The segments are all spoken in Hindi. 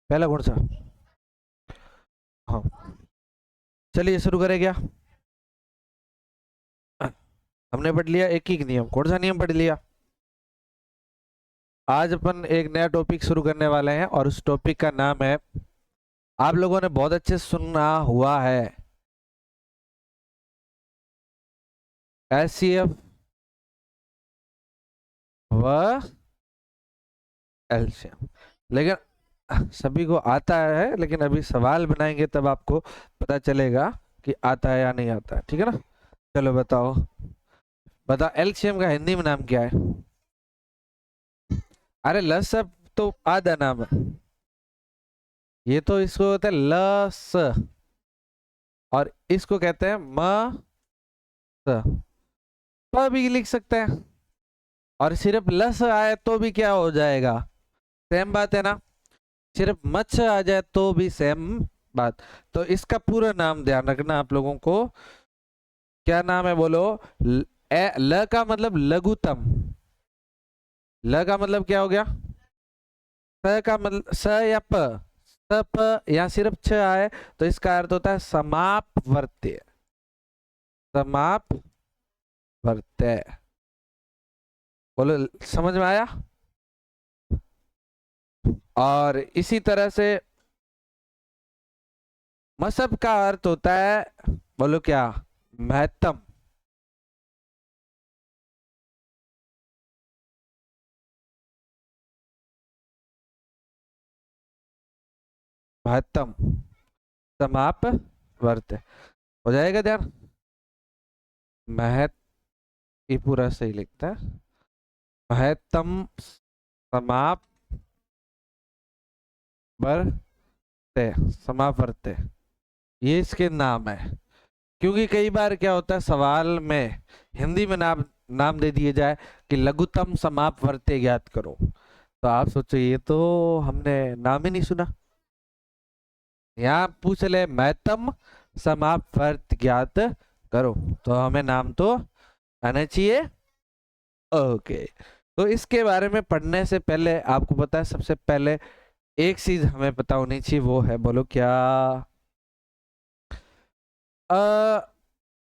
पहला कौन सा? हाँ, चलिए शुरू करें क्या? हमने पढ़ लिया एक ही नियम। कौन सा नियम पढ़ लिया? आज अपन एक नया टॉपिक शुरू करने वाले हैं और उस टॉपिक का नाम है, आप लोगों ने बहुत अच्छे से सुना हुआ है, एचसीएफ व एलसीएम। लेकिन सभी को आता है, लेकिन अभी सवाल बनाएंगे तब आपको पता चलेगा कि आता है या नहीं आता है। ठीक है ना? चलो बताओ, बताओ एलसीएम का हिंदी में नाम क्या है? अरे लसअप तो आधा नाम है, ये तो इसको होता है लस, और इसको कहते हैं म स। प भी लिख सकते हैं, और सिर्फ लस आए तो भी क्या हो जाएगा? सेम बात है ना? सिर्फ मच्छ आ जाए तो भी सेम बात। तो इसका पूरा नाम ध्यान रखना आप लोगों को। क्या नाम है बोलो? ल का मतलब लघुतम। ल का मतलब क्या हो गया? स का मतलब स या प? स प या सिर्फ छ आए तो इसका अर्थ होता है समापवर्त्य। समापवर्त्य। बोलो, समझ में आया? और इसी तरह से मसब का अर्थ होता है, बोलो क्या? महत्तम। महत्तम, समाप वर्त। हो जाएगा ध्यान? महत, ये पूरा सही लिखता है, महत्तम समाप वर्ते, समाप वर्ते, ये इसके नाम है। क्योंकि कई बार क्या होता है सवाल में हिंदी में नाम नाम दे दिए जाए कि लघुतम समाप वर्ते ज्ञात करो, तो आप सोचो ये तो हमने नाम ही नहीं सुना। यहाँ पूछ ले महत्तम समाप वर्त ज्ञात करो, तो हमें नाम तो आना चाहिए। ओके, तो इसके बारे में पढ़ने से पहले आपको पता है सबसे पहले एक चीज हमें पता होनी चाहिए, वो है बोलो क्या?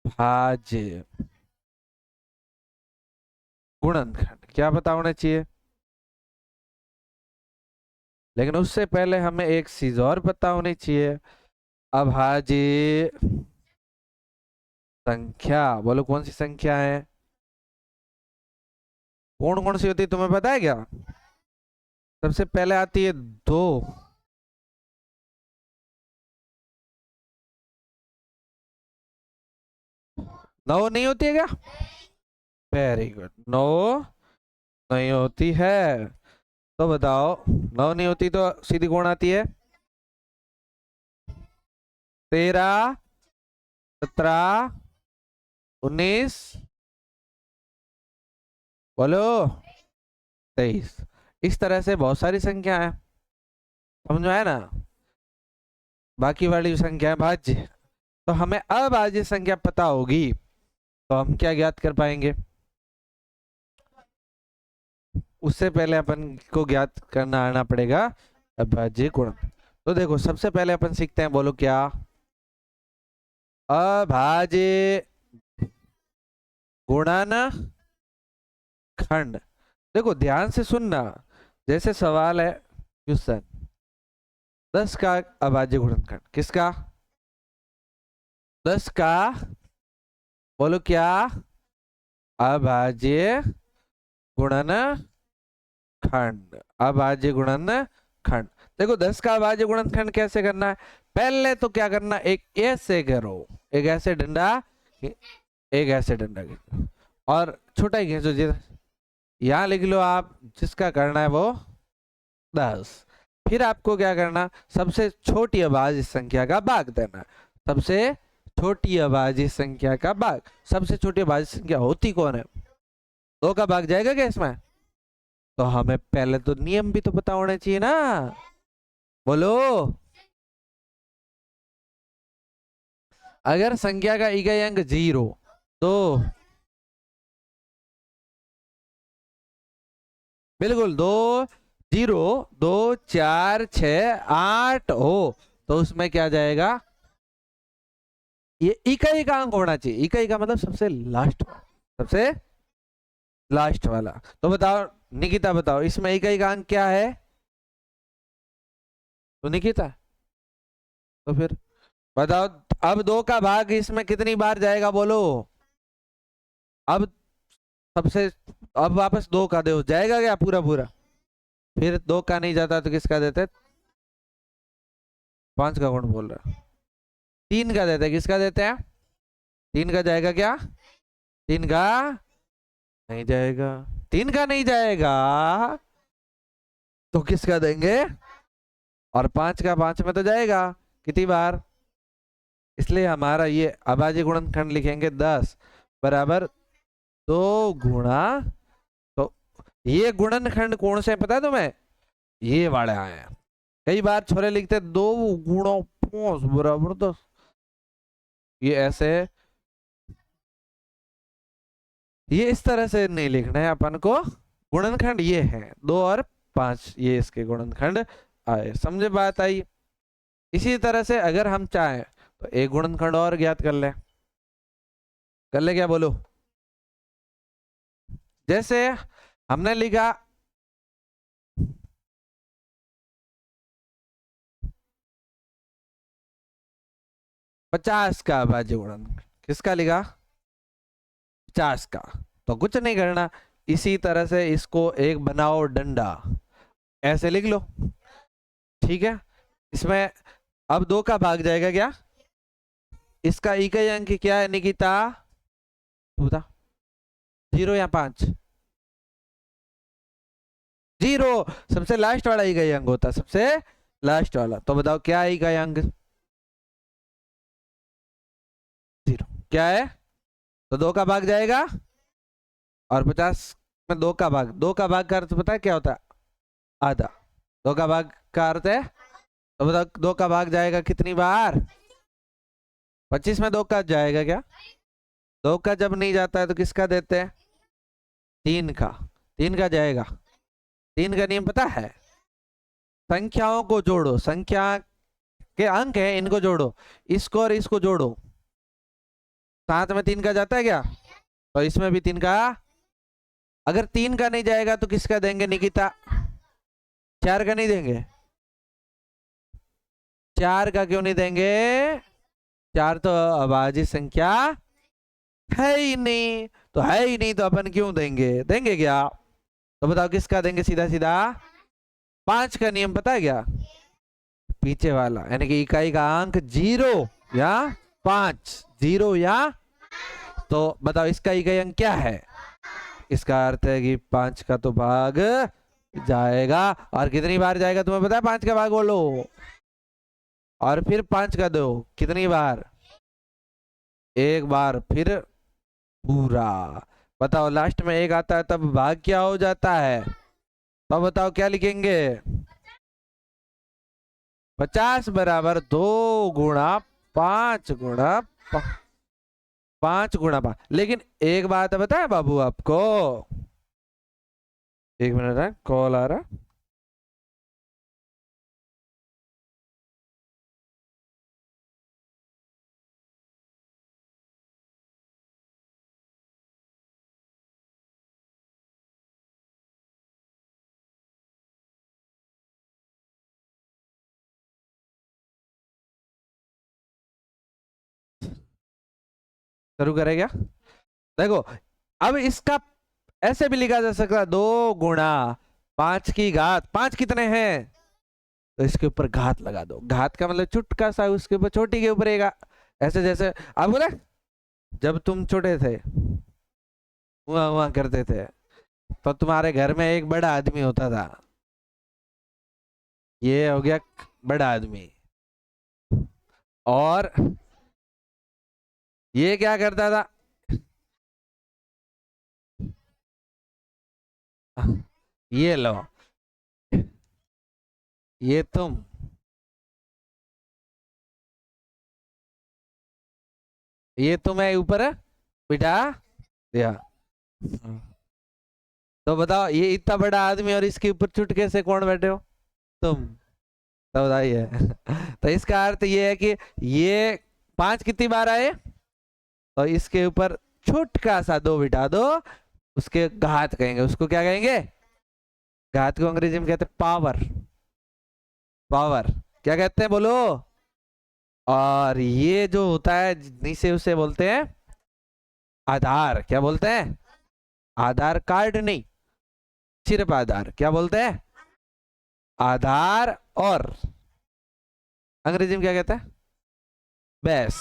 अभाज्य गुणनखंड। क्या पता होना चाहिए? लेकिन उससे पहले हमें एक चीज और पता होनी चाहिए, अभाज्य संख्या। बोलो कौन सी संख्या है? कौन कौन सी होती है तुम्हें पता है क्या? सबसे पहले आती है दो। नौ नहीं होती है क्या? वेरी गुड, नौ नहीं होती है। तो बताओ, नौ नहीं होती तो सीधी कौन आती है? 13, 17, 19, बोलो 23। इस तरह से बहुत सारी संख्या है, समझ में आया ना? बाकी वाली संख्या है भाज्य। तो हमें अभाज्य संख्या पता होगी तो हम क्या ज्ञात कर पाएंगे? उससे पहले अपन को ज्ञात करना आना पड़ेगा अभाज्य गुणन। तो देखो सबसे पहले अपन सीखते हैं, बोलो क्या? अभाज्य गुणन खंड। देखो ध्यान से सुनना, जैसे सवाल है क्वेश्चन, 10 का अभाज्य गुणनखंड किसका? 10 का, बोलो क्या? अभाज्य गुणन खंड। अभाज्य गुणन खंड। देखो 10 का अभाज्य गुणनखंड कैसे करना है? पहले तो क्या करना, एक ऐसे करो, एक ऐसे डंडा, एक ऐसे डंडा खींचो, और छोटा ही खींचो, यहाँ लिख लो आप जिसका करना है वो 10। फिर आपको क्या करना, सबसे छोटी अभाज्य संख्या का भाग देना। सबसे छोटी अभाज्य संख्या का भाग। सबसे छोटी अभाज्य संख्या होती कौन है? दो का भाग जाएगा क्या इसमें? तो हमें पहले तो नियम भी तो पता होना चाहिए ना, बोलो। अगर संख्या का इकाई अंक 0 तो बिल्कुल 2 0 2 4 6 8 हो तो उसमें क्या जाएगा, ये इकाई का अंक होना चाहिए। इकाई का मतलब सबसे लास्ट वाला, सबसे लास्ट वाला। तो बताओ निकिता, बताओ इसमें इकाई का अंक क्या है? तो निकिता, तो फिर बताओ, अब 2 का भाग इसमें कितनी बार जाएगा बोलो? अब सबसे, अब वापस 2 का दो जाएगा क्या पूरा पूरा? फिर 2 का नहीं जाता तो किसका देते? 5 का कौन बोल रहा है? 3 का देते हैं। किसका देते हैं? 3 का जाएगा क्या? 3 का नहीं जाएगा। 3 का नहीं जाएगा तो किसका देंगे? और 5 का 5 में तो जाएगा कितनी बार? इसलिए हमारा ये अभाज्य गुणनखंड लिखेंगे 10 बराबर 2 गुणा, तो ये गुणनखंड कौन से पता है तुम्हें? ये वाले आए हैं। कई बार छोरे लिखते 2 गुणा 5 बराबर 10, ये ऐसे, ये इस तरह से नहीं लिखना है अपन को। गुणनखंड ये है 2 और 5, ये इसके गुणनखंड आए। समझे बात आई? इसी तरह से अगर हम चाहें तो एक गुणनखंड और ज्ञात कर ले क्या बोलो? जैसे हमने लिखा 50 का अभाज्य गुणनखंड, किसका लिखा? 50 का। तो कुछ नहीं करना, इसी तरह से इसको एक बनाओ डंडा, ऐसे लिख लो। ठीक है, इसमें अब 2 का भाग जाएगा क्या? इसका इकाई अंक क्या है निकिता? तू बता। 0 या 5? 0 सबसे लास्ट वाला इकाई अंक होता है, सबसे लास्ट वाला। तो बताओ क्या है इकाई अंक? 0 क्या है? तो 2 का भाग जाएगा, और 50 में 2 का भाग, 2 का भाग का अर्थ पता है क्या होता है? आधा। 2 का भाग का अर्थ है, तो बताओ 2 का भाग जाएगा कितनी बार? 25 में 2 का जाएगा क्या? 2 का जब नहीं जाता है तो किसका देते हैं? 3 का। 3 का जाएगा। 3 का नियम पता है? संख्याओं को जोड़ो, संख्या के अंक है इनको जोड़ो, इसको और इसको जोड़ो। 7 में 3 का जाता है क्या? तो इसमें भी 3 का। अगर 3 का नहीं जाएगा तो किसका देंगे निकिता? 4 का नहीं देंगे? 4 का क्यों नहीं देंगे? 4 तो अभाज्य संख्या है ही नहीं, तो है ही नहीं तो अपन क्यों देंगे? देंगे क्या? तो बताओ किसका देंगे सीधा सीधा? 5 का नियम पता है क्या? पीछे वाला, यानी कि इकाई का अंक 0 या 5, 0 या, तो बताओ इसका इकाई अंक क्या है? इसका अर्थ है कि 5 का तो भाग जाएगा। और कितनी बार जाएगा तुम्हें पता है? 5 का भाग बोलो, और फिर 5 का दो कितनी बार? एक बार, फिर पूरा। बताओ लास्ट में 1 आता है तब भाग क्या हो जाता है? तो बताओ क्या लिखेंगे? 50 बराबर 2 गुणा 5 गुणा 5 गुणा 5। लेकिन एक बात बताए बाबू आपको, एक मिनट है, कॉल आ रहा। शुरू करें क्या? देखो, अब इसका ऐसे भी लिखा जा सकता है 2 गुणा 5 की घात। 5 कितने हैं? तो इसके ऊपर घात लगा दो। घात का मतलब चुटका सा, उसके ऊपर छोटी के ऊपर एक ऐसे, जैसे आप बोले जब तुम छोटे थे हुआ हुआ करते थे, तो तुम्हारे घर में एक बड़ा आदमी होता था, ये हो गया बड़ा आदमी। और ये क्या करता था? ये लो, ये ये तुम्हें ऊपर बिठा दिया। तो बताओ ये इतना बड़ा आदमी और इसके ऊपर चुटके से कौन बैठे हो? तुम। तो बताइए। तो इसका अर्थ ये है कि ये 5 कितनी बार आए, तो इसके ऊपर छोटका सा 2 बिठा दो, उसके घात कहेंगे, उसको क्या कहेंगे? घात को अंग्रेजी में कहते हैं पावर। पावर क्या कहते हैं बोलो? और ये जो होता है नीचे उसे बोलते हैं आधार। क्या बोलते हैं? आधार कार्ड नहीं, सिर्फ आधार। क्या बोलते हैं? आधार। और अंग्रेजी में क्या कहते हैं? बेस।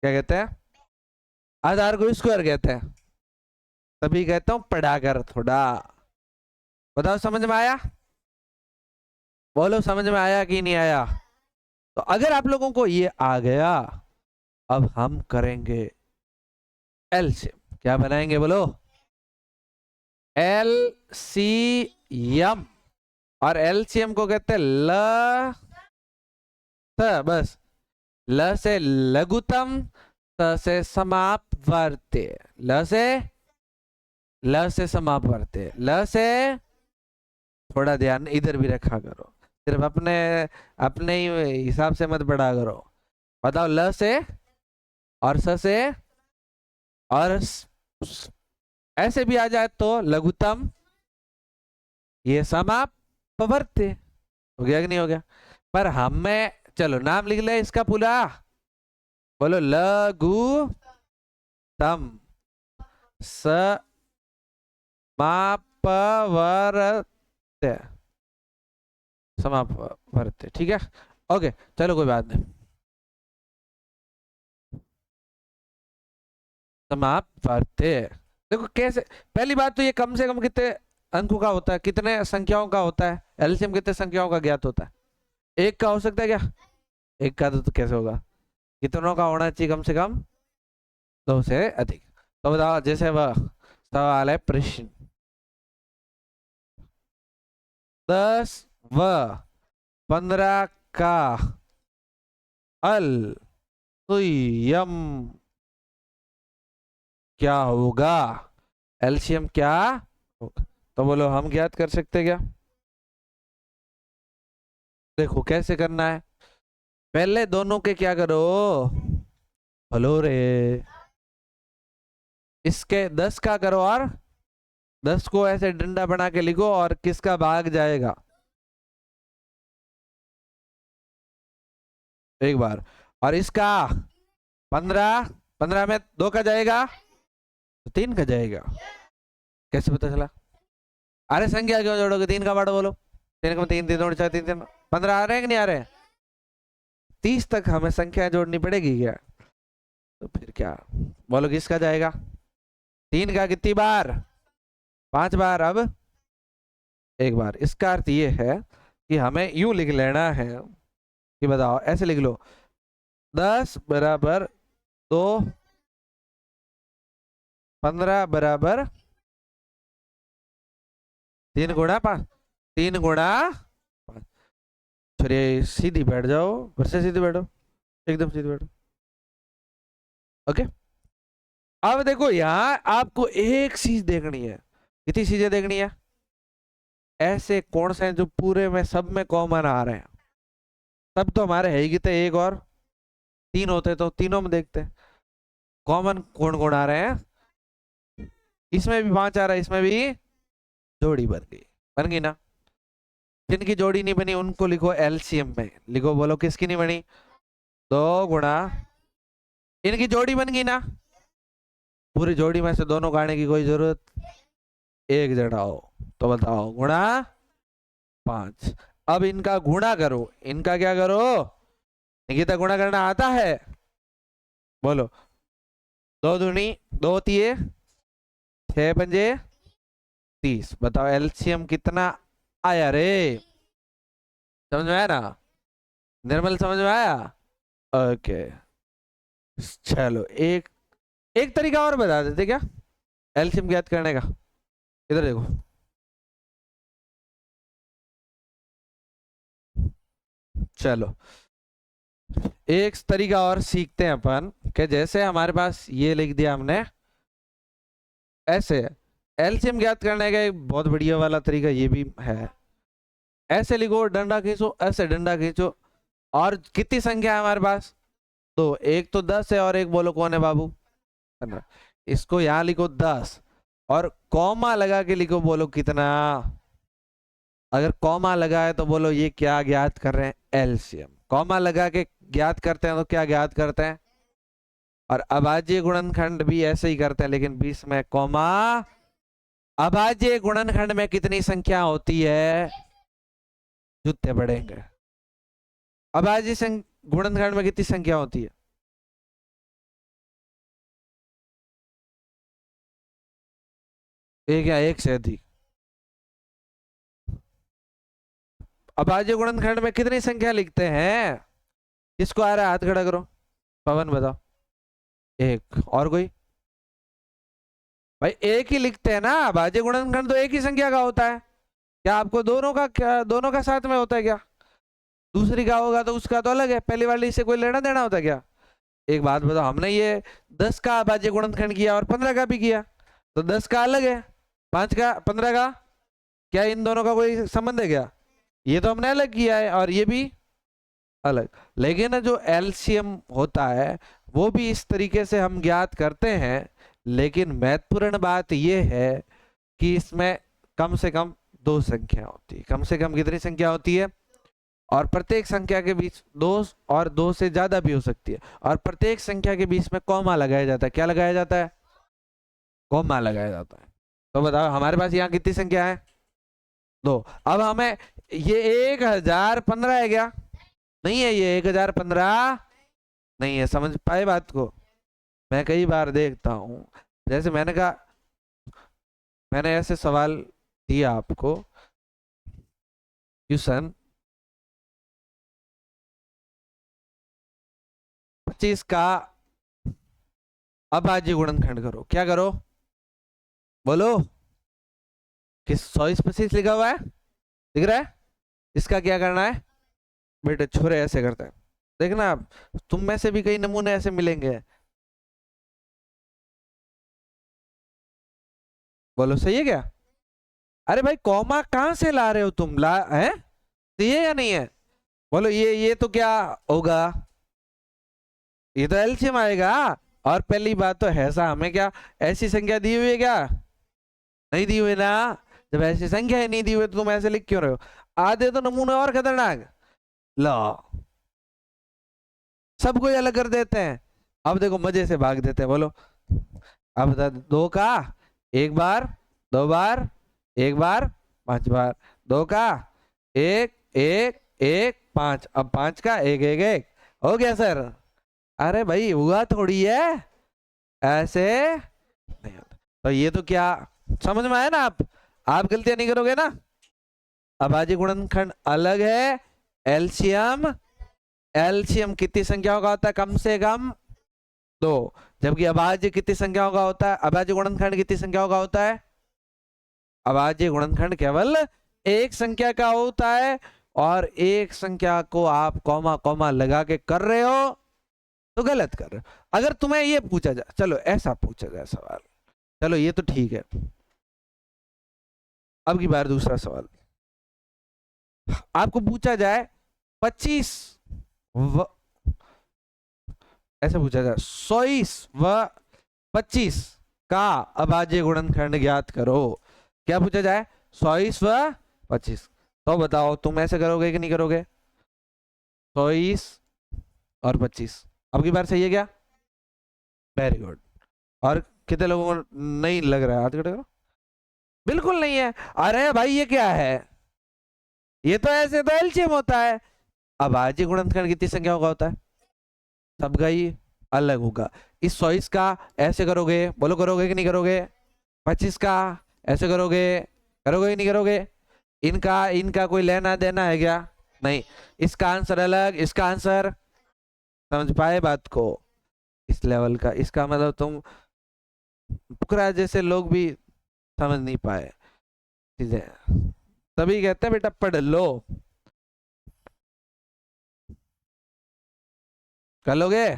क्या कहते हैं? आधार को स्क्वायर कहते हैं। तभी कहता हूं पढ़ा कर थोड़ा। बताओ समझ में आया? बोलो समझ में आया कि नहीं आया? तो अगर आप लोगों को ये आ गया, अब हम करेंगे एलसीएम। क्या बनाएंगे बोलो? एलसीएम। और एलसीएम को कहते हैं बस ल से लघुतम, स से समापवर्त्य, ल से समापवर्त्य, ल से थोड़ा ध्यान इधर भी रखा करो, सिर्फ अपने अपने ही हिसाब से मत बढ़ा करो। बताओ ल से और स से और ऐसे भी आ जाए तो लघुतम, ये समापवर्त्य हो गया कि नहीं हो गया? पर हमें चलो नाम लिख ले इसका पूरा। बोलो लघुतम समापवर्त्य। समापवर्त्य ठीक है, ओके चलो कोई बात नहीं। समापवर्त्य देखो कैसे। पहली बात तो ये कम से कम कितने अंकों का होता है, कितने संख्याओं का होता है? एलसीएम कितने संख्याओं का ज्ञात होता है? 1 का हो सकता है क्या? 1 का तो कैसे होगा? कितनों का होना चाहिए? कम से कम 2 से अधिक। तो बताओ जैसे वह सवाल है प्रश्न 10 व 15 का एलसीएम क्या होगा? एलसीएम क्या होगा? तो बोलो हम ज्ञात कर सकते क्या? देखो कैसे करना है। पहले दोनों के क्या करो? हेलो रे, इसके 10 का करो और 10 को ऐसे डंडा बना के लिखो, और किसका भाग जाएगा? एक बार। और इसका 15 में 2 का जाएगा तो 3 का जाएगा। कैसे पता चला? अरे संख्या क्यों जोड़ोगे? 3 का बाड़ो बोलो। 3 का 3 3 2 4 3 3 15 आ रहे हैं कि नहीं आ रहे हैं? 30 तक हमें संख्या जोड़नी पड़ेगी क्या? तो फिर क्या बोलो किसका जाएगा? 3 का कितनी बार? 5 बार। अब 1 बार। इसका अर्थ ये है कि हमें यूं लिख लेना है कि बताओ ऐसे लिख लो 10 बराबर 2, 15 बराबर 3 गुणा 5, 3 गुणा 5। फिर सीधी बैठ जाओ, फिर से सीधी बैठो, एकदम सीधी बैठो। ओके अब देखो यहां आपको एक चीज देखनी है। कितनी चीजें देखनी है? ऐसे कौन से हैं जो पूरे में सब में कॉमन आ रहे हैं? सब तो हमारे है ही कितने, 1 और 3 होते तो तीनों में देखते हैं कॉमन कौन कौन आ रहे हैं। इसमें भी 5 आ रहा है, इसमें भी जोड़ी बन गई ना? जिनकी जोड़ी नहीं बनी उनको लिखो एलसीएम में। लिखो बोलो किसकी नहीं बनी? 2 गुणा, इनकी जोड़ी बन गई ना? पूरी जोड़ी में से दोनों गाने की कोई जरूरत, एक जड़ाओ। तो बताओ गुणा 5। अब इनका गुणा करो, इनका क्या करो? निकिता गुणा करना आता है? बोलो 2 दूनी 2 तिये 6 पंजे 30। बताओ एलसीएम कितना आया रे? समझ में आया ना? निर्मल समझ में आया? ओके चलो एक एक तरीका और बता देते क्या एलसीएम ज्ञात करने का? इधर देखो, चलो एक तरीका और सीखते हैं अपन कि जैसे हमारे पास ये लिख दिया हमने ऐसे, एलसीएम ज्ञात करने का एक बहुत बढ़िया वाला तरीका ये भी है, ऐसे लिखो, डंडा खींचो, ऐसे डंडा खींचो, और कितनी संख्या है हमारे पास? तो एक तो 10 है, और एक बोलो कौन है बाबू? 15। इसको यहां लिखो 10, और कॉमा लगा के लिखो, बोलो कितना? अगर कॉमा लगा है तो बोलो ये क्या ज्ञात कर रहे हैं? एलसीएम। कॉमा लगा के ज्ञात करते हैं तो क्या ज्ञात करते हैं? और अभाज्य गुणनखंड भी ऐसे ही करते हैं, लेकिन बीच में कॉमा। अभाज्य गुणनखंड में कितनी संख्या होती है? जूते पड़ेंगे। अभाज्य गुणनखंड में कितनी संख्या होती है? एक या एक से अधिक। अभाज्य गुणनखंड में कितनी संख्या लिखते हैं? किसको आ रहा है? हाथ खड़ा करो। पवन बताओ। एक। और कोई? भाई एक ही लिखते हैं ना, अभाज्य गुणनखंड तो एक ही संख्या का होता है। क्या आपको दोनों का, क्या दोनों का साथ में होता है क्या? दूसरी का होगा तो उसका तो अलग है, पहली वाली से कोई लेना देना होता है क्या? एक बात बताओ, हमने ये 10 का अभाज्य गुणनखंड किया और 15 का भी किया, तो 10 का अलग है, 5 का, 15 का, क्या इन दोनों का कोई संबंध है क्या? ये तो हमने अलग किया है, और ये भी अलग। लेकिन जो एलसीएम होता है वो भी इस तरीके से हम ज्ञात करते हैं, लेकिन महत्वपूर्ण बात यह है कि इसमें कम से कम दो संख्या होती है। कम से कम कितनी संख्या होती है? और प्रत्येक संख्या के बीच दो, और दो से ज्यादा भी हो सकती है, और प्रत्येक संख्या के बीच में कॉमा लगाया जाता है। क्या लगाया जाता है? कॉमा लगाया जाता है। तो बताओ हमारे पास यहाँ कितनी संख्या है? दो। अब हमें ये 1015 है क्या? नहीं है, ये 1015 नहीं है। समझ पाए बात को? मैं कई बार देखता हूं, जैसे मैंने कहा, मैंने ऐसे सवाल दिया आपको क्वेश्चन, 25 का अभाज्य गुणनखंड करो। क्या करो? बोलो। किस 125 लिखा हुआ है, दिख रहा है? इसका क्या करना है? बेटे छोरे ऐसे करते हैं, देखना आप, तुम में से भी कई नमूने ऐसे मिलेंगे। बोलो सही है क्या? अरे भाई कॉमा कहां से ला रहे हो तुम? ला है सही है या नहीं है? बोलो ये तो क्या होगा? ये तो एलसीएम आएगा। और पहली बात तो ऐसा हमें क्या ऐसी संख्या दी हुई है क्या? नहीं दी हुई ना। जब ऐसी संख्या ही नहीं दी हुई तो तुम ऐसे लिख क्यों रहे हो? आधे तो नमूने और खतरनाक। लो, सब कोई अलग कर देते हैं। अब देखो मजे से भाग देते हैं। बोलो। अब बता, दो का एक बार, दो बार, एक बार, 5 बार। दो का एक, एक, एक, 5। अब 5 का एक, एक, एक। हो गया सर? अरे भाई हुआ थोड़ी है, ऐसे नहीं होता। तो ये तो क्या समझ में आया ना? आप गलतियां नहीं करोगे ना? अभाज्य गुणनखंड अलग है। एलसीएम, एलसीएम कितनी संख्याओं का होता है? कम से कम दो। जबकि अभाज्य कितनी संख्याओं का होता है? अभाज्य गुणनखंड कितनी संख्याओं का होता है? अभाज्य गुणनखंड केवल एक संख्या का होता है। और एक संख्या को आप कॉमा कॉमा लगा के कर रहे हो तो गलत कर रहे हो। अगर तुम्हें ये पूछा जाए, चलो ऐसा पूछा जाए सवाल, चलो ये तो ठीक है। अब की बार दूसरा सवाल आपको पूछा जाए, 25 ऐसा पूछा जाए, 100 व 25 का अभाज्य गुणनखंड ज्ञात करो। क्या पूछा जाए? 100 व 25। तो बताओ तुम ऐसे करोगे कि नहीं करोगे? 100 और 25। अब की बार सही है क्या? Very good. और कितने लोगों को नहीं लग रहा है? हाथ खड़े करो। बिल्कुल नहीं है। अरे भाई ये क्या है? ये तो ऐसे तो एलसीएम होता है। अभाज्य गुणनखंड कितनी संख्याओं का होता है? सबका ही अलग होगा। इस 100 का ऐसे करोगे, बोलो करोगे कि नहीं करोगे? 25 का ऐसे करोगे, करोगे कि नहीं करोगे? इनका इनका कोई लेना देना है क्या? नहीं। इसका आंसर अलग, इसका आंसर, समझ पाए बात को? इस लेवल का, इसका मतलब तुम फुकरा जैसे लोग भी समझ नहीं पाए चीजें, तभी कहते हैं बेटा पढ़ लो। कर लोगे?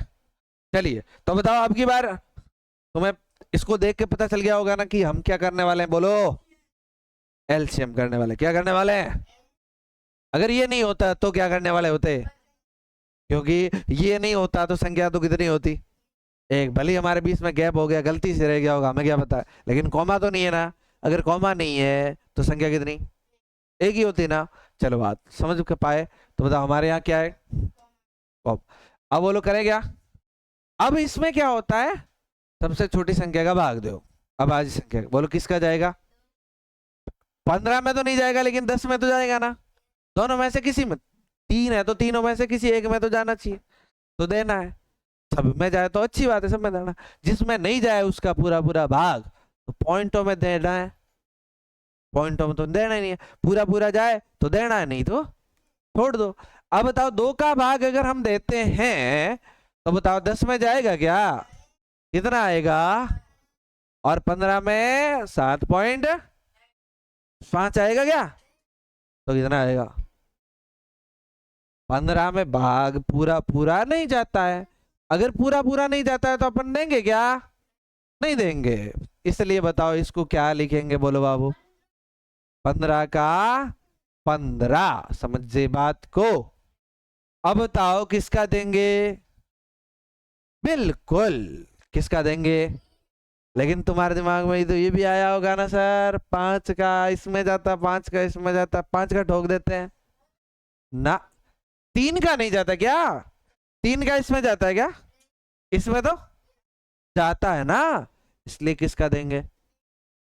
चलिए तो बताओ अब की बार तुम्हें इसको देख के पता चल गया होगा ना कि हम क्या करने वाले हैं, बोलो। एलसीएम करने वाले, क्या करने वाले हैं। अगर ये नहीं होता तो क्या करने वाले होते, क्योंकि ये नहीं होता तो संख्या तो कितनी होती, एक। भले ही हमारे बीच में गैप हो गया, गलती से रह गया होगा, हमें क्या पता, लेकिन कॉमा तो नहीं है ना। अगर कॉमा नहीं है तो संख्या कितनी, एक ही होती ना। चलो बात समझ के पाए। तो बताओ हमारे यहाँ क्या है, कॉम। अब वो लोग करें क्या, अब इसमें क्या होता है, सबसे छोटी संख्या का भाग दो। अब आज संख्या बोलो किसका जाएगा, 15 में तो नहीं जाएगा, लेकिन 10 में तो जाएगा ना। दोनों में से किसी में, 3 है तो तीनों में से किसी एक में तो जाना चाहिए, तो देना है। सब में जाए तो अच्छी बात है, सब में देना। जिसमें नहीं जाए उसका पूरा पूरा भाग तो पॉइंटों में देना है, पॉइंटों में तो देना ही नहीं है। पूरा पूरा जाए तो देना है, नहीं तो छोड़ दो। अब बताओ 2 का भाग अगर हम देते हैं तो बताओ 10 में जाएगा क्या, कितना आएगा, और 15 में 7.5 आएगा क्या, तो कितना आएगा। 15 में भाग पूरा पूरा नहीं जाता है, अगर पूरा पूरा नहीं जाता है तो अपन देंगे क्या, नहीं देंगे। इसलिए बताओ इसको क्या लिखेंगे, बोलो बाबू। 15 का 15, समझे बात को। अब बताओ किसका देंगे, बिल्कुल किसका देंगे। लेकिन तुम्हारे दिमाग में तो ये भी आया होगा ना सर, 5 का इसमें जाता, 5 का इसमें जाता, 5 का ठोक देते हैं ना। 3 का नहीं जाता क्या, 3 का इसमें जाता है क्या, इसमें तो जाता है ना। इसलिए किसका देंगे,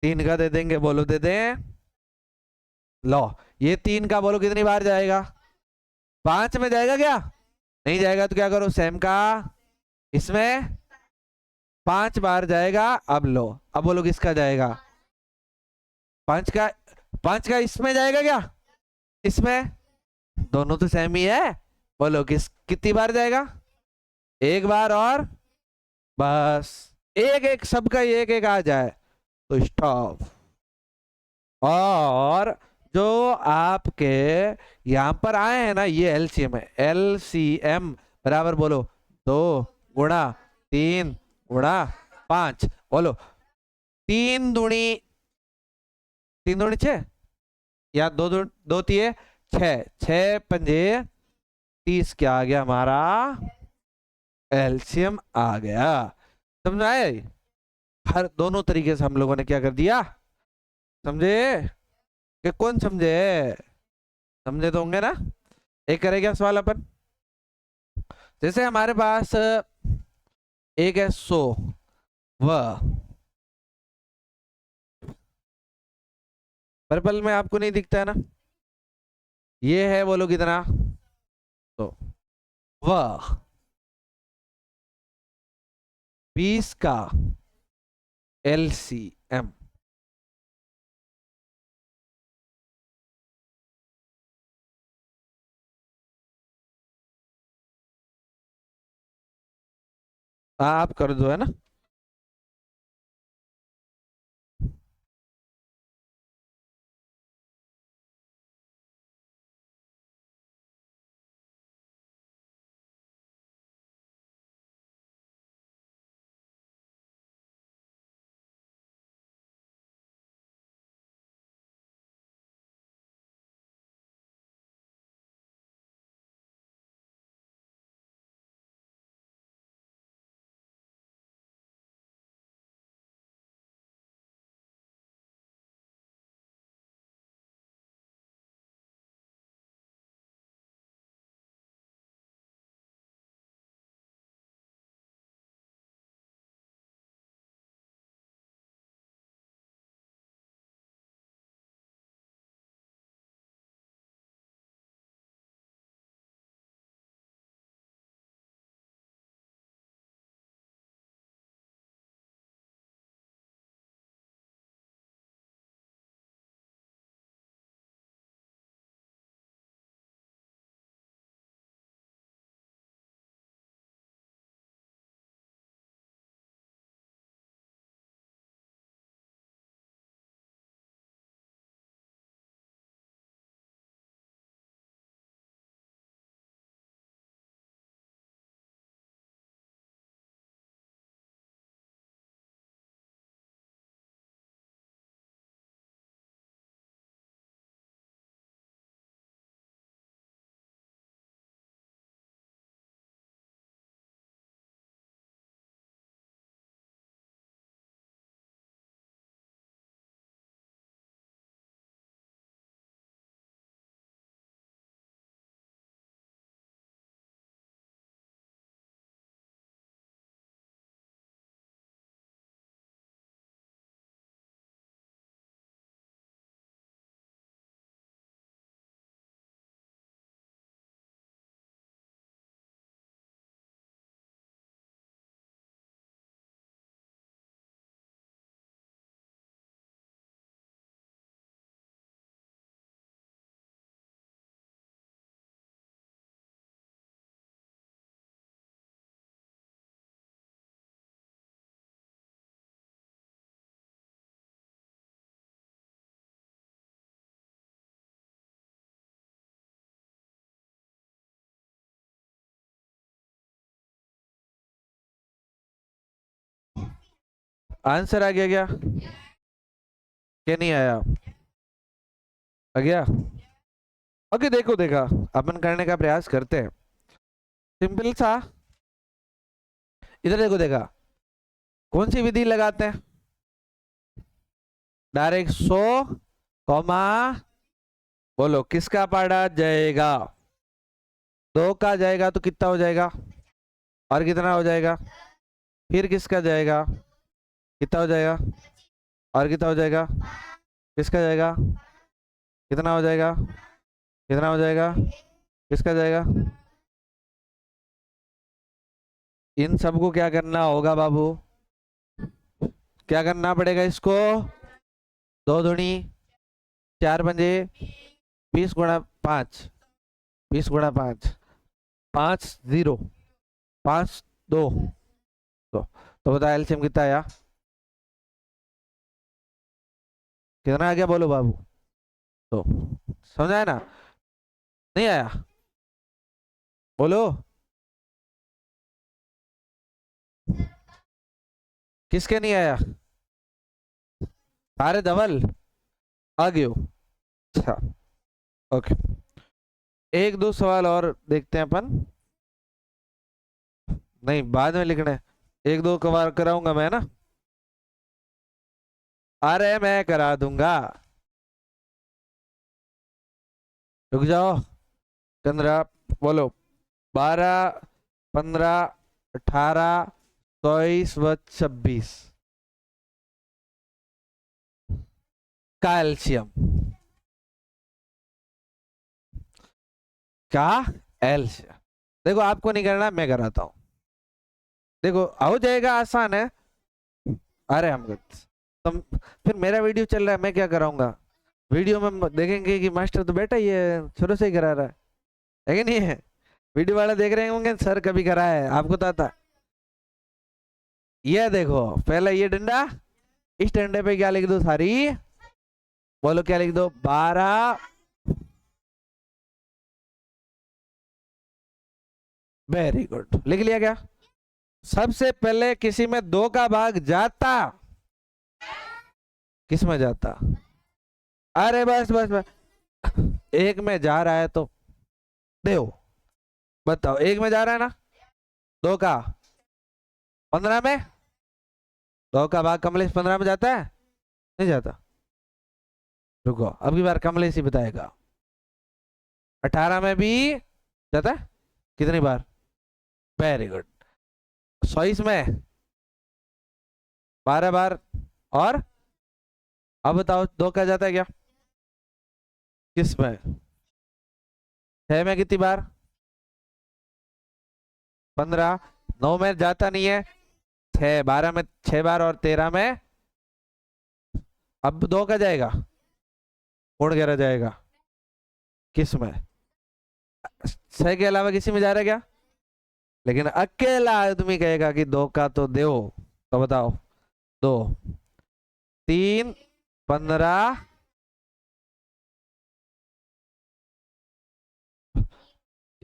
3 का दे देंगे, बोलो दे दें। लो, ये 3 का बोलो कितनी बार जाएगा, 5 में जाएगा क्या, नहीं जाएगा तो क्या करो, सेम का इसमें 5 बार जाएगा। अब लो, अब बोलो किसका जाएगा, 5 का, 5 का इसमें जाएगा क्या, इसमें, दोनों तो सेम ही है। बोलो किस कितनी बार जाएगा, एक बार, और बस एक एक सबका एक एक आ जाए तो स्टॉप। और जो आपके यहां पर आए हैं ना, ये एलसीएम है, एलसीएम बराबर बोलो 2 गुणा 3 गुणा 5, बोलो 3 दूनी 3 दूनी 6, या दो तिये 6, 6 पंजे 30, क्या आ गया हमारा, एलसीएम आ गया। समझ आए, हर दोनों तरीके से हम लोगों ने क्या कर दिया, समझे कि कौन समझे, समझे तो होंगे ना। एक करेगा सवाल अपन, जैसे हमारे पास एक है 100, वह पर्पल में आपको नहीं दिखता है ना, ये है बोलो कितना, तो वह 20 का एलसीएम। आप कर दो है ना। आंसर आ गया क्या? क्या नहीं आया? आ गया? ओके, देखो देखा, अपन करने का प्रयास करते हैं। सिंपल सा, इधर देखो देखा, कौन सी विधि लगाते हैं? डायरेक्ट 100, बोलो किसका पार्ट जाएगा? 2 का जाएगा तो कितना हो जाएगा? और कितना हो जाएगा? फिर किसका जाएगा? कितना हो जाएगा? और कितना हो जाएगा? किसका जाएगा? कितना हो जाएगा? कितना हो जाएगा? किसका जाएगा? इन सबको क्या करना होगा बाबू? क्या करना पड़ेगा इसको? 2 दूनी 4 पंजे 20 गुणा 5, 20 गुणा 5, 5 0, 5 2, तो बता एलसीएम कितना आया? कितना आ गया बोलो बाबू? तो समझ आया ना? नहीं आया? बोलो। किसके नहीं आया? अरे धवल आ गए हो? अच्छा, ओके। एक दो सवाल और देखते हैं अपन। नहीं, बाद में लिखना है। एक दो कवर कराऊंगा मैं ना। अरे मैं करा दूंगा, रुक जाओ। 15, बोलो। 12, 15, 18, 24 व 26। कैल्शियम का एल्शियम। देखो आपको नहीं करना, मैं कराता हूं। देखो हो जाएगा, आसान है। अरे हम तुम, फिर मेरा वीडियो चल रहा है, मैं क्या कराऊंगा? वीडियो में देखेंगे कि मास्टर तो बेटा ये शुरू से ही करा रहा है कि नहीं है? वीडियो वाले देख रहे होंगे सर कभी करा है, आपको तो आता। ये देखो, पहले ये डंडा, इस डंडे पे क्या लिख दो सारी? बोलो क्या लिख दो? 12। वेरी गुड, लिख लिया क्या? सबसे पहले किसी में 2 का भाग जाता, किस में जाता? अरे बस बस बस, एक में जा रहा है तो दो। बताओ, एक में जा रहा है ना? 2 का 15 में, 2 का भाग कमलेश 15 में जाता है? नहीं जाता। रुको, अब की बार कमलेश ही बताएगा। 18 में भी जाता है? कितनी बार? Very good. 100 में 12 बार। और अब बताओ 2 का जाता है क्या? किस में? 6 में कितनी बार? 15। 9 में जाता नहीं है। 6, 12 में 6 बार, और 13 में। अब 2 का जाएगा, कौन कह रहा जाएगा? किस में? 6 के अलावा किसी में जा रहा है क्या? लेकिन अकेला आदमी कहेगा कि 2 का तो दो, तो बताओ। 2, 3, 15।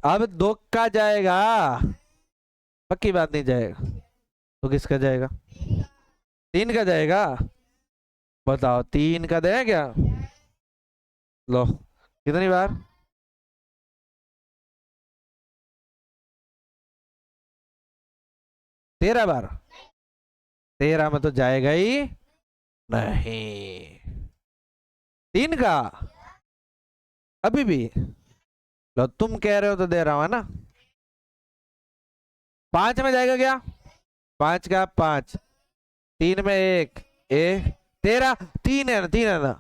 अब 2 का जाएगा, पक्की बात नहीं जाएगा, तो किसका जाएगा? 3 का जाएगा। बताओ 3 का दें क्या? लो, कितनी बार? 13 बार। 13 में तो जाएगा ही नहीं। 3 का अभी भी। लो, तुम कह रहे हो तो दे रहा हूं ना। 5 में जाएगा क्या? 5 का 5, 3 में 1, 13। 3 है ना, 3 है ना?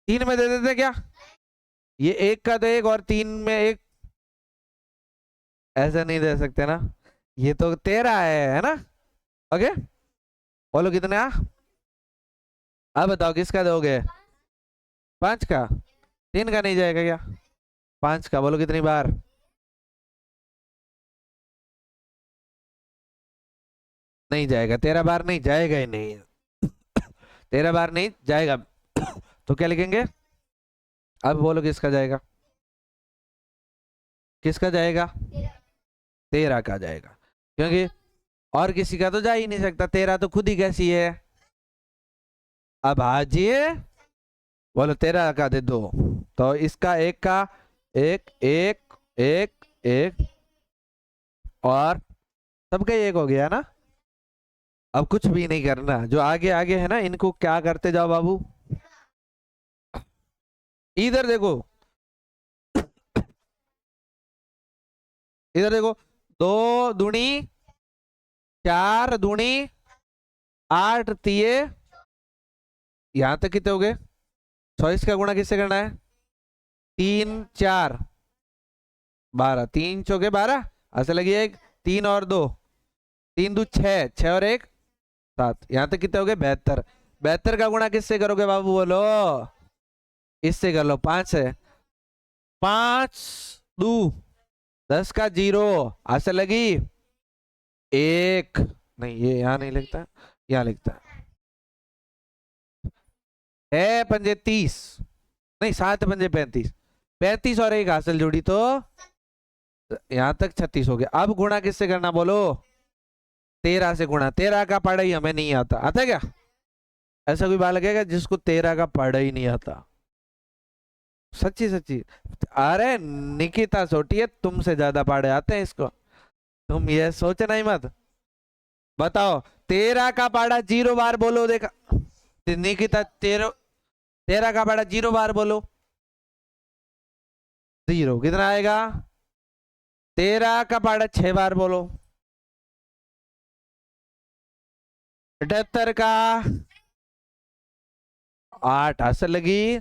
3 में दे देते क्या? ये 1 का तो 1, और 3 में 1। ऐसा नहीं दे सकते ना, ये तो 13 है ना? ओके, बोलो कितना? अब बताओ किसका दोगे? 5 का। 3 का नहीं जाएगा क्या? 5 का, बोलो कितनी बार? नहीं जाएगा, 13 बार नहीं जाएगा ही नहीं। 13 बार नहीं जाएगा, तो क्या लिखेंगे? अब बोलो किसका जाएगा? किसका जाएगा? 13 का जाएगा, क्योंकि और किसी का तो जा ही नहीं सकता, तेरा तो खुद ही कैसी है। अब हाजिए बोलो तेरा का दे दो, तो इसका एक का एक एक एक एक, और सबका एक हो गया ना। अब कुछ भी नहीं करना, जो आगे आगे है ना इनको क्या करते जाओ बाबू। इधर देखो, इधर देखो, 2 दूनी 4 दूनी 8 तिये, यहां तक कितने हो गए। 24 का गुणा किससे करना है, 3 4 12, 3 चौके 12, ऐसे लगी एक, 3 और 2, 3 दूनी 6, 6 और 1 7, यहां तक कितने हो गए 72। 72 का गुणा किससे करोगे बाबू बोलो, इससे कर लो 5 से, 5 दू 10 का 0, ऐसे लगी एक, नहीं ये यहां नहीं लिखता, यहां लिखता है 5 पंजे 30, नहीं 7 पंजे 35, 35 और 1 हासिल जोड़ी तो यहां तक 36 हो गया। अब गुणा किससे करना बोलो, 13 से गुणा। 13 का पढ़ा ही हमें नहीं आता, आता है क्या, ऐसा कोई बात लगेगा जिसको 13 का पढ़ा ही नहीं आता, सच्ची सच्ची। अरे निकिता छोटी है, तुमसे ज्यादा पढ़े आते हैं इसको, तुम ये सोचना ही मत। बताओ 13 का पढ़ा 0 बार बोलो, देखा निकिता, 13 का पढ़ा 0 बार बोलो, 0 कितना आएगा। 13 का पढ़ा 6 बार बोलो, 78 का 8 हासिल लगी,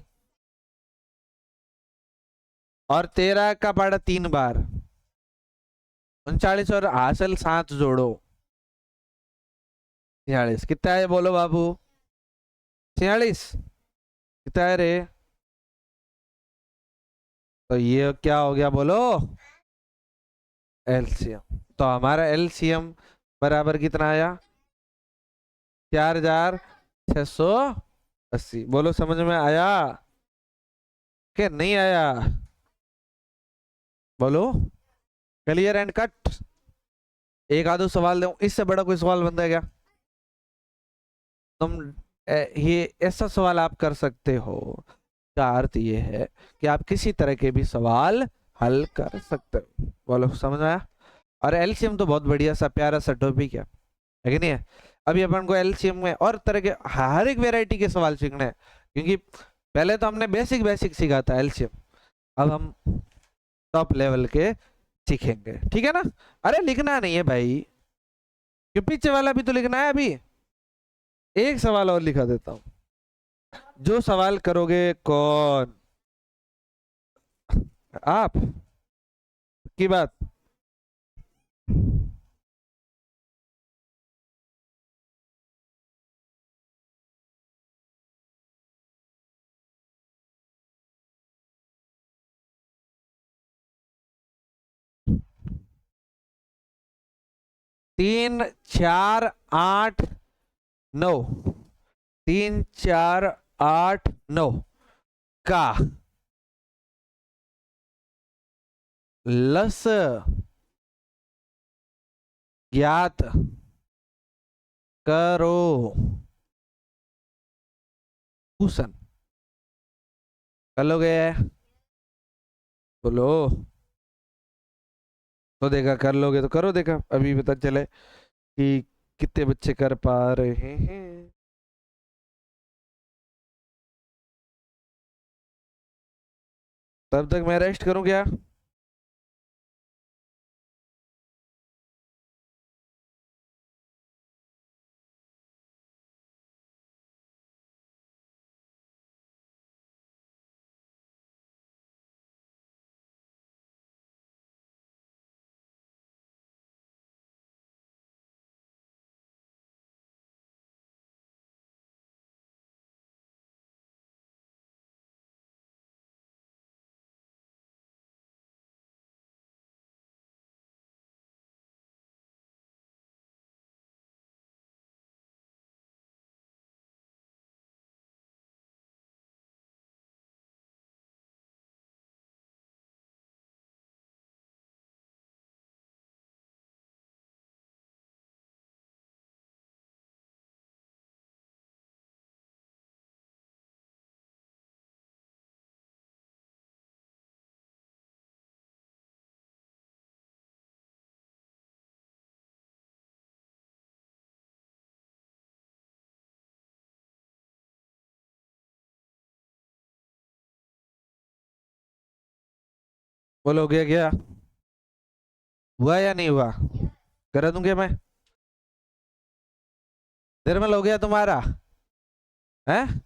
और 13 का पढ़ा 3 बार, 39 और हासिल 7 जोड़ो, 46 कितना है बोलो बाबू, 46 कितना है रे। तो ये क्या हो गया बोलो, एलसीएम। तो हमारा एलसीएम बराबर कितना आया, 4680। बोलो समझ में आया कि नहीं आया, बोलो क्लियर एंड कट। एक आधो सवाल दूं, इससे बड़ा कोई सवाल बनता है क्या, तुम ये ऐसा सवाल आप कर सकते हो, का अर्थ ये है कि आप किसी तरह के भी सवाल हल कर सकते हो। बोलो समझ में आया। और एलसीएम तो बहुत बढ़िया सा प्यारा सा टॉपिक है कि नहीं है। अभी अपन को एलसीएम में और तरह के हर एक वेराइटी के सवाल सीखने हैं, क्योंकि पहले तो हमने बेसिक बेसिक सीखा था एलसीएम, अब हम टॉप लेवल के सीखेंगे, ठीक है ना। अरे लिखना नहीं है भाई, कि पीछे वाला भी तो लिखना है। अभी एक सवाल और लिखा देता हूं, जो सवाल करोगे कौन, आप की बात। 3 4 8 9, 3 4 8 9 का लस ज्ञात करो, कुशन कर लोगे बोलो, तो देखा कर लोगे तो करो, देखा अभी पता चले कि कितने बच्चे कर पा रहे हैं। तब तक मैं रेस्ट करूं क्या। बोलो हो गया क्या? हुआ या नहीं हुआ? करा दूं क्या मैं? निर्मल हो गया तुम्हारा? है?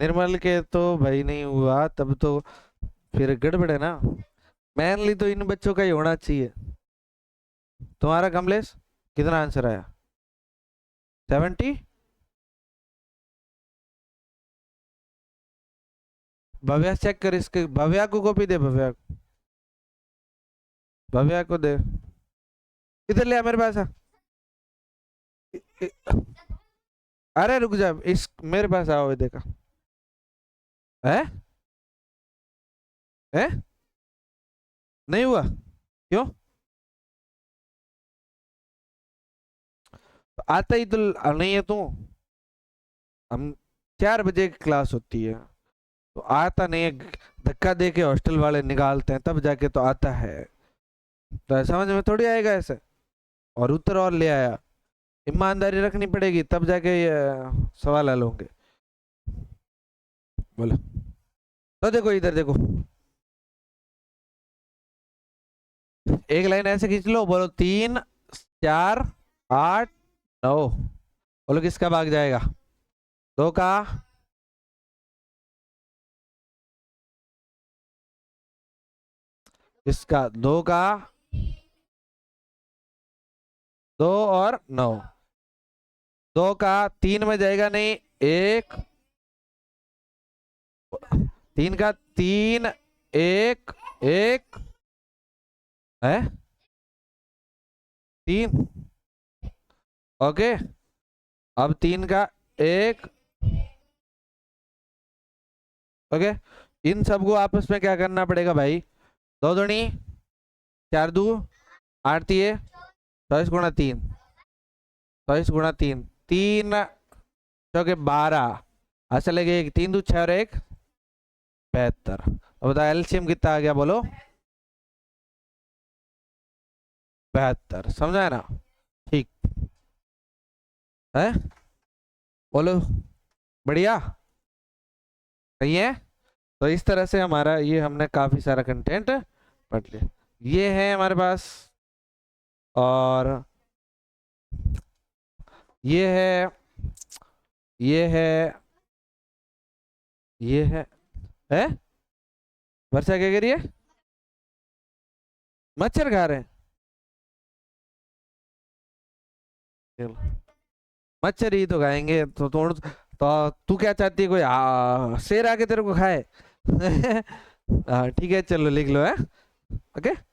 निर्मल के तो भाई नहीं हुआ तब तो फिर गड़बड़ है ना। मैनली तो इन बच्चों का ही होना चाहिए। तुम्हारा कमलेश कितना आंसर आया? 70। भव्या चेक कर इसके, भव्या को कॉपी दे, भव्या भव्या को दे। इधर ले आ मेरे पास आ। इ- इ- अरे रुक जा, इस मेरे पास आओ, ये देखा है? है? नहीं हुआ? क्यों? आता ही तो नहीं है तू। हम 4 बजे की क्लास होती है तो आता नहीं है। धक्का दे के हॉस्टल वाले निकालते हैं तब जाके तो आता है। तो ऐसा समझ में थोड़ी आएगा ऐसे। और उत्तर और ले आया। ईमानदारी रखनी पड़ेगी तब जाके ये सवाल हल होंगे। बोलो। तो देखो इधर देखो, एक लाइन ऐसे खींच लो, बोलो 3 4 8 9। बोलो किसका भाग जाएगा? 2 का? इसका 2 का? 2 और 9। 2 का 3 में जाएगा नहीं। 1 3 का 3 1 1 है 3। ओके। अब 3 का 1। ओके। इन सबको आपस में क्या करना पड़ेगा भाई? 2 दूनी 4 दू 8 दिए 24 × 3। 24 × 3 3 चौके 12। अच्छा लगे 3 दू 6 और 1 72। अब बताओ एलसीएम कितना आ गया? बोलो 72। समझा है ना? ठीक है। बोलो बढ़िया। सही है। तो इस तरह से हमारा ये हमने काफी सारा कंटेंट पढ़ लिया। ये है हमारे पास। और ये है, ये है, ये है वर्षा क्या कह रही है? मच्छर खा रहे हैं? चलो, मच्छर ही तो खाएंगे तो तोड़। तो तू क्या चाहती है, कोई शेर आके तेरे को खाए? हाँ ठीक है, चलो लिख लो है। ओके।